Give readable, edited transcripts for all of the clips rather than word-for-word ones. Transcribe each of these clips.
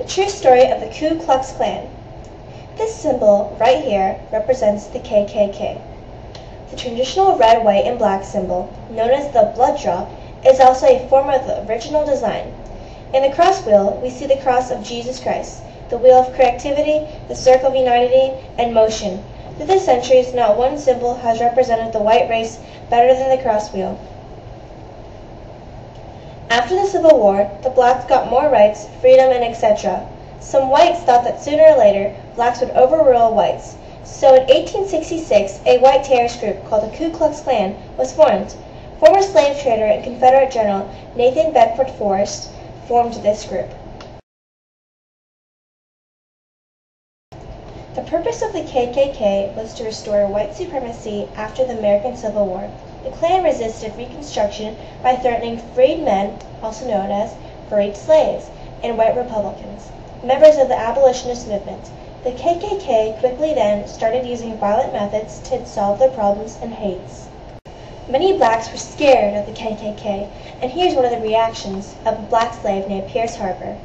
The true story of the Ku Klux Klan. This symbol right here represents the KKK. The traditional red, white, and black symbol, known as the blood drop, is also a form of the original design. In the cross wheel, we see the cross of Jesus Christ, the wheel of creativity, the circle of unity, and motion. Through the centuries, not one symbol has represented the white race better than the cross wheel. After the Civil War, the blacks got more rights, freedom, and etc. Some whites thought that sooner or later, blacks would overrule whites. So in 1866, a white terrorist group called the Ku Klux Klan was formed. Former slave trader and Confederate General Nathan Bedford Forrest formed this group. The purpose of the KKK was to restore white supremacy after the American Civil War. The Klan resisted Reconstruction by threatening freed men, also known as freed slaves, and white Republicans, members of the abolitionist movement. The KKK quickly then started using violent methods to solve their problems and hates. Many blacks were scared of the KKK, and here's one of the reactions of a black slave named Pierce Harper.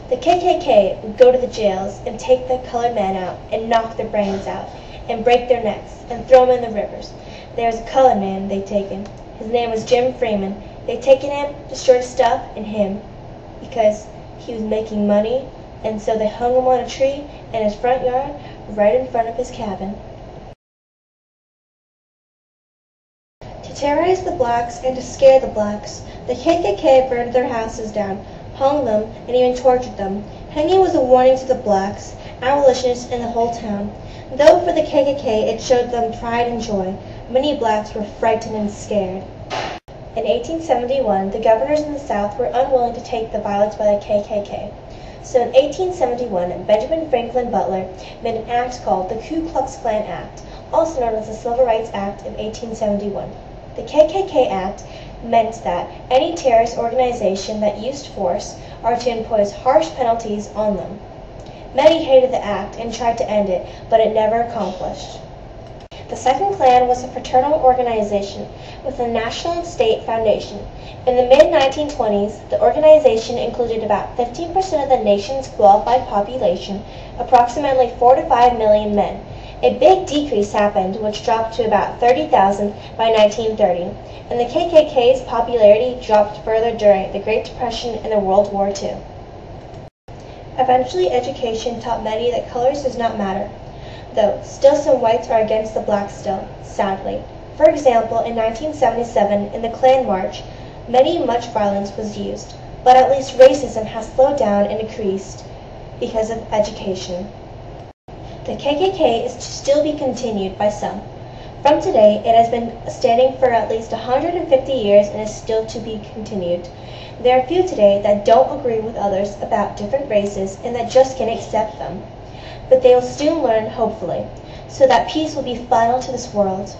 The KKK would go to the jails and take the colored men out and knock their brains out and break their necks and throw them in the rivers. There was a colored man they'd taken. His name was Jim Freeman. They'd taken him, destroyed his stuff, and him, because he was making money, and so they hung him on a tree in his front yard, right in front of his cabin. To terrorize the blacks and to scare the blacks, the KKK burned their houses down, hung them, and even tortured them. Hanging was a warning to the blacks, abolitionists, and the whole town. Though for the KKK it showed them pride and joy, many blacks were frightened and scared. In 1871, the governors in the South were unwilling to take the violence by the KKK. So in 1871, Benjamin Franklin Butler made an act called the Ku Klux Klan Act, also known as the Civil Rights Act of 1871. The KKK Act meant that any terrorist organization that used force are to impose harsh penalties on them. Many hated the act and tried to end it, but it never accomplished. The Second Klan was a fraternal organization with a national and state foundation. In the mid-1920s, the organization included about 15% of the nation's qualified population, approximately 4 to 5 million men. A big decrease happened, which dropped to about 30,000 by 1930, and the KKK's popularity dropped further during the Great Depression and the World War II. Eventually, education taught many that colors does not matter, though still some whites are against the blacks still, sadly. For example, in 1977, in the Klan March, much violence was used, but at least racism has slowed down and decreased because of education. The KKK is to still be continued by some. From today, it has been standing for at least 150 years and is still to be continued. There are few today that don't agree with others about different races and that just can't accept them. But they will soon learn, hopefully, so that peace will be final to this world.